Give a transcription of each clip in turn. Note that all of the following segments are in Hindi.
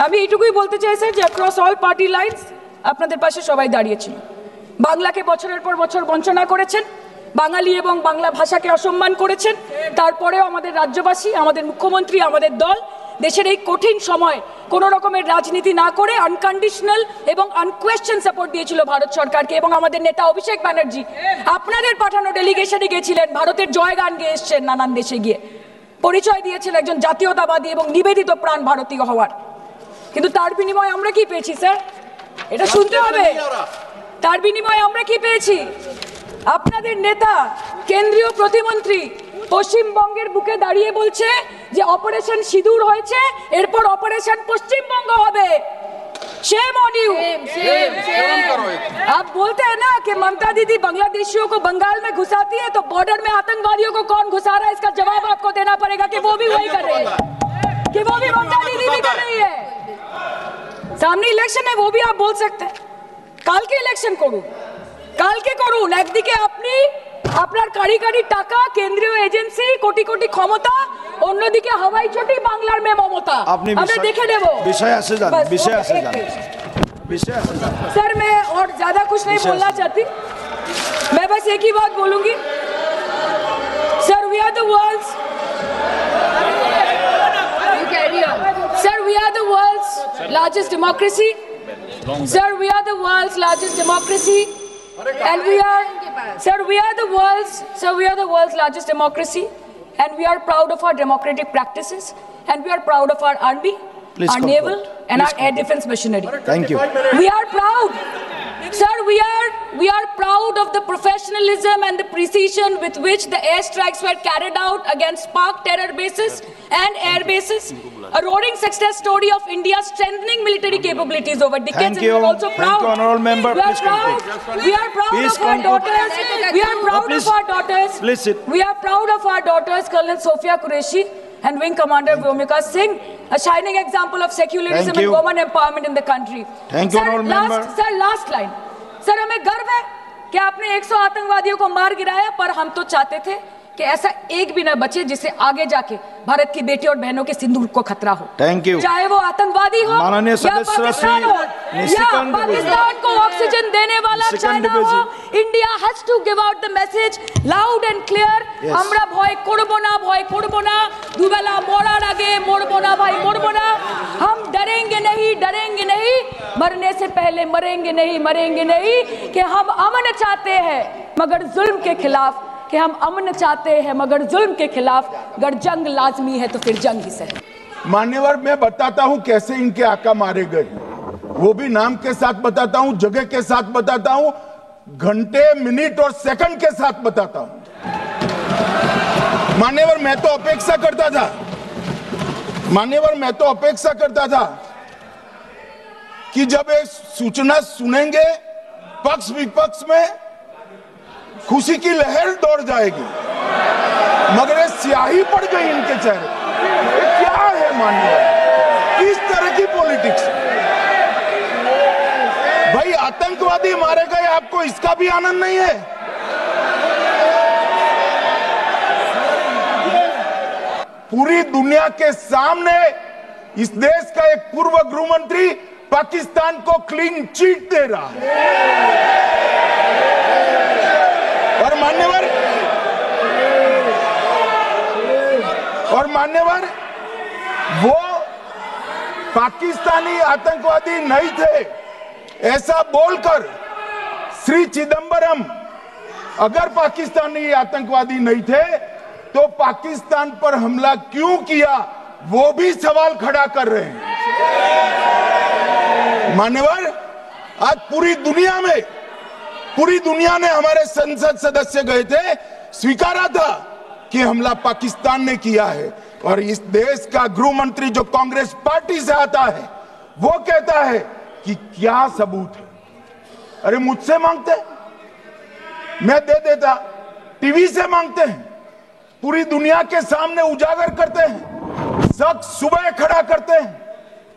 আমি এইটুকুই বলতে চাই স্যার যে অ্যাক্রস অল পার্টি লাইনস আপনাদের পাশে সবাই দাঁড়িয়েছিল। বাংলাকে বছরের পর বছর বঞ্চনা করেছেন, বাঙালি এবং বাংলা ভাষাকে অসম্মান করেছেন, তারপরেও আমাদের রাজ্যবাসী, আমাদের মুখ্যমন্ত্রী, আমাদের দল দেশের এই কঠিন সময় কোনো রকমের রাজনীতি না করে আনকন্ডিশনাল এবং আনকোয়েশ্চেন সাপোর্ট দিয়েছিল ভারত সরকারকে। এবং আমাদের নেতা অভিষেক ব্যানার্জি আপনাদের পাঠানো ডেলিগেশনে গিয়েছিলেন, ভারতের জয়গান গেয়ে এসছেন, নানান দেশে গিয়ে পরিচয় দিয়েছেন একজন জাতীয়তাবাদী এবং নিবেদিত প্রাণ ভারতীয় হওয়ার। কিন্তু তার বিনিময়ে আমরা কি পেয়েছি স্যার? এটা শুনতে হবে। তার বিনিময়ে আমরা কি পেয়েছি? আপনাদের নেতা কেন্দ্রীয় প্রতিমন্ত্রী পশ্চিমবঙ্গের বুকে দাঁড়িয়ে বলছে যে অপারেশন সিঁদুর হয়েছে, এরপর অপারেশন পশ্চিমবঙ্গ হবে। Shame on you. आप बोलते हैं ना कि ममता दीदी बांग्लादेशियों को बंगाल में घुसाती है, तो बॉर्डर में आतंकवादियों को कौन घुसा रहा है, इसका जवाब आपको देना पड़ेगा कि वो भी वही कर रहे हैं, कि वो भी ममता दीदी भी कर रही है। सामने इलेक्शन है, वो भी आप बोल सकते हैं কাল के इलेक्शन করুন, কালকে করুন। একদিকে আপনি আপনার কারি কারি টাকা, কেন্দ্রীয় এজেন্সি, কোটি কোটি ক্ষমতা, অন্যদিকে হাওয়াই চটি বাংলার মে মমতা। আমরা দেখে নেব। विषय से जान, विषय से जान, विषय से जान। सर मैं और ज्यादा कुछ नहीं बोलना चाहती, मैं बस एक ही बात बोलूंगी। Sir we are the world's, sir we are the world's largest democracy, sir we are the world's largest democracy, and we are the world's largest democracy, and we are proud of our democratic practices, and we are proud of our army, our naval and our air defense machinery. Thank you. We are proud, sir, we are proud of the professionalism and the precision with which the airstrikes were carried out against Pak terror bases and air bases, a roaring success story of India's strengthening military capabilities over decades. Thank you. And we are also proud. Thank you, honorable member. We are proud. We are proud of our daughters. We are proud of our daughters. Please sit. We are proud of our daughters, Colonel Sophia Qureshi and Wing Commander Vyomika Singh, a shining example of secularism and women empowerment in the country. Thank you, honorable member. Sir, last line. Sir हमें गर्व है कि आपने 100 आतंकवादियों को मार गिराया, पर हम तो चाहते थे कि ऐसा एक भी न बचे जिससे आगे जाके भारत की बेटी और बहनों के सिंदूर को खतरा हो। Thank you. चाहे वो आतंकवादी हो माननीय या पाकिस्तान हो या पाकिस्तान को ऑक्सीजन देने वाला चाइना हो, India has to give out the message loud and clear. আমরা ভয় করব না, ভয় করব না, দুবেলা মরার আগে মরব না ভাই, মরব না। हम डरेंगे नहीं, डरेंगे नहीं, मरने से पहले मरेंगे नहीं, मरेंगे नहीं, कि हम अमन चाहते हैं मगर जुल्म के खिलाफ, कि हम अमन चाहते हैं मगर जुल्म के खिलाफ, अगर जंग लाजमी है तो फिर जंग ही सही। मान्यवर मैं बताता हूं कैसे इनके आका मारे गए, वो भी नाम के साथ बताता हूं, जगह के साथ बताता हूं, घंटे, मिनट और सेकंड के साथ बताता हूं। मान्यवर मैं तो अपेक्षा करता था, मान्यवर मैं तो अपेक्षा करता था कि जब एक सूचना सुनेंगे पक्ष विपक्ष में खुशी की लहर दौड़ जाएगी, मगर ये स्याही पड़ गई इनके चेहरे। ये क्या है मान्यवर, किस तरह की पॉलिटिक्स? भाई आतंकवादी मारे गए, आपको इसका भी आनंद नहीं है? पूरी दुनिया के सामने इस देश का एक पूर्व गृह मंत्री पाकिस्तान को क्लीन चिट दे रहा है। और मान्यवर वो पाकिस्तानी आतंकवादी नहीं थे ऐसा बोलकर श्री चिदंबरम अगर पाकिस्तानी आतंकवादी नहीं थे तो पाकिस्तान पर हमला क्यों किया, वो भी सवाल खड़ा कर रहे हैं। मान्यवर आज पूरी दुनिया ने हमारे संसद सदस्य गए थे, स्वीकारा था कि हमला पाकिस्तान ने किया है, और इस देश का गृह मंत्री जो कांग्रेस पार्टी से आता है वो कहता है कि क्या सबूत है। अरे मुझसे मांगते मैं दे देता, टीवी से मांगते हैं, पूरी दुनिया के सामने उजागर करते हैं, शख्स सुबह खड़ा करते हैं।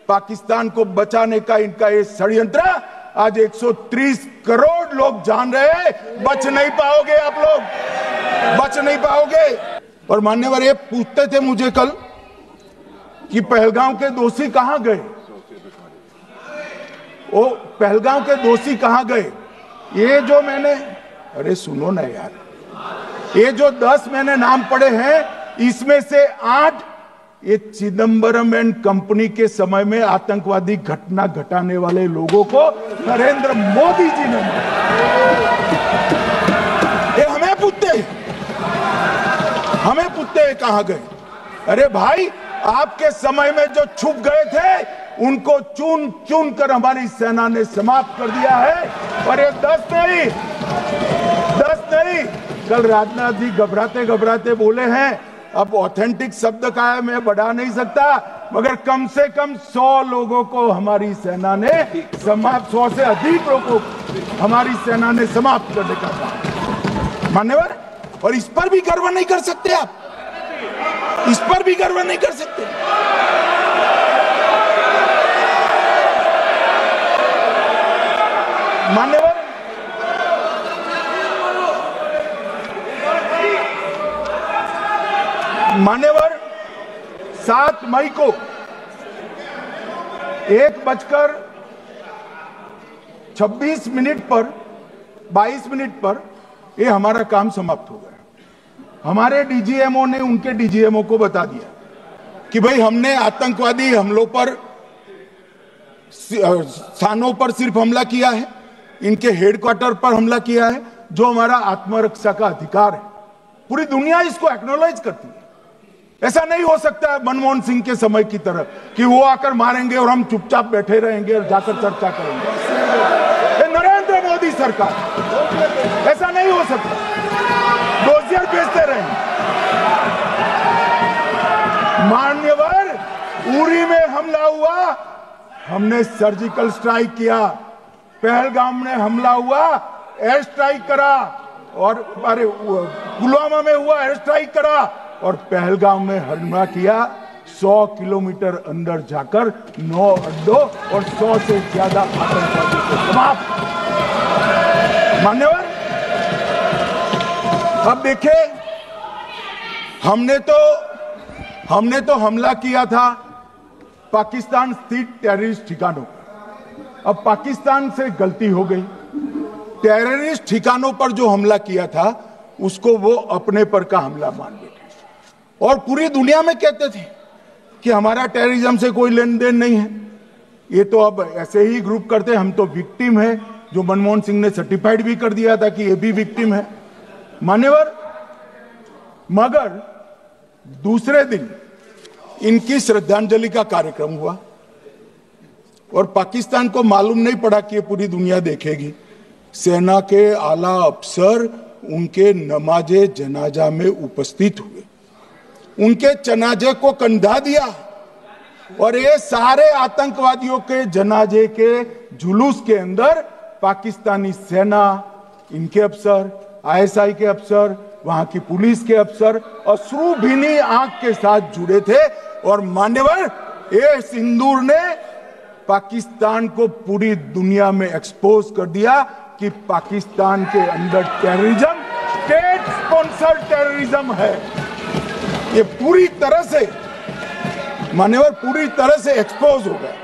पाकिस्तान को बचाने का इनका ये षड्यंत्र आज 130 करोड़ लोग जान रहे हैं। बच नहीं पाओगे आप लोग, बच नहीं पाओगे। और मान्यवर ये पूछते थे मुझे कल कि पहलगाम के दोषी कहां गए, वो पहलगाम के दोषी कहां गए? ये जो मैंने, अरे सुनो ना यार, ये जो 10 मैंने नाम पढ़े हैं, इसमें से 8 ये चिदम्बरम एंड कंपनी के समय में आतंकवादी घटना घटाने वाले लोगों को नरेंद्र मोदी जी ने ये हमें पूछते हैं कहां गए? अरे भाई, आपके समय में जो छुप गए थे उनको चुन चुन कर हमारी सेना ने समाप्त कर दिया है। और ये 10 नहीं, कल राजनाथ जी घबराते घबराते बोले हैं, अब ऑथेंटिक शब्द का है, मैं बढ़ा नहीं सकता, मगर कम से कम 100 लोगों को हमारी सेना ने समाप्त, 100 से अधिक लोगों को हमारी सेना ने समाप्त करने का काम। मान्यवर, और इस पर भी गर्व नहीं कर सकते आप? इस पर भी गर्व नहीं कर सकते? मान्यवर, मान्यवर, 7 मई को 1:26 पर 22 मिनट पर ये हमारा काम समाप्त हो गया। हमारे डीजीएमओ ने उनके डीजीएमओ को बता दिया कि भाई हमने आतंकवादी हमलों पर स्थानों पर सिर्फ हमला किया है, इनके हेडक्वार्टर पर हमला किया है, जो हमारा आत्मरक्षा का अधिकार है। पूरी दुनिया इसको एक्नॉलेज करती है। ऐसा नहीं हो सकता है मनमोहन सिंह के समय की तरह कि वो आकर मारेंगे और हम चुपचाप बैठे रहेंगे और जाकर चर्चा करेंगे। नरेंद्र मोदी सरकार, ऐसा नहीं हो सकता। डोजियर भेजते रहेंगे। मान्यवर, उरी में हमला हुआ, हमने सर्जिकल स्ट्राइक किया। पहलगाम में हमला हुआ, एयर स्ट्राइक करा, और अरे पुलवामा में हुआ, एयर स्ट्राइक करा, और पहलगाम में हमला किया। 100 किलोमीटर अंदर जाकर 9 अड्डों और 100 से ज्यादा आतंकवादियों को समाप्त। मान्यवर, अब देखिए, हमने तो हमला किया था पाकिस्तान स्थित टेररिस्ट ठिकानों पर। अब पाकिस्तान से गलती हो गई। टेररिस्ट ठिकानों पर जो हमला किया था उसको वो अपने पर का हमला मान बैठे, और पूरी दुनिया में कहते थे कि हमारा टेररिज्म से कोई लेन देन नहीं है। ये तो अब ऐसे ही ग्रुप करते, हम तो विक्टिम है, जो मनमोहन सिंह ने सर्टिफाइड भी कर दिया था कि ये भी विक्टिम है। मान्यवर, मगर दूसरे दिन इनकी श्रद्धांजलि का कार्यक्रम हुआ, और पाकिस्तान को मालूम नहीं पड़ा कि ये पूरी दुनिया देखेगी। सेना के आला अफसर उनके नमाजे जनाजा में उपस्थित हुए, उनके जनाजे को कंधा दिया, और ये सारे आतंकवादियों के जनाजे के जुलूस के अंदर पाकिस्तानी सेना, इनके अफसर, आईएसआई के अफसर, वहां की पुलिस के अफसर अश्रुभीनी आंख के साथ जुड़े थे। और मान्यवर, ये सिंदूर ने पाकिस्तान को पूरी दुनिया में एक्सपोज कर दिया कि पाकिस्तान के अंदर टेररिज्म, स्टेट स्पॉन्सर्ड टेररिज्म है। ये पूरी तरह से, मान्यवर, पूरी तरह से एक्सपोज हो गया।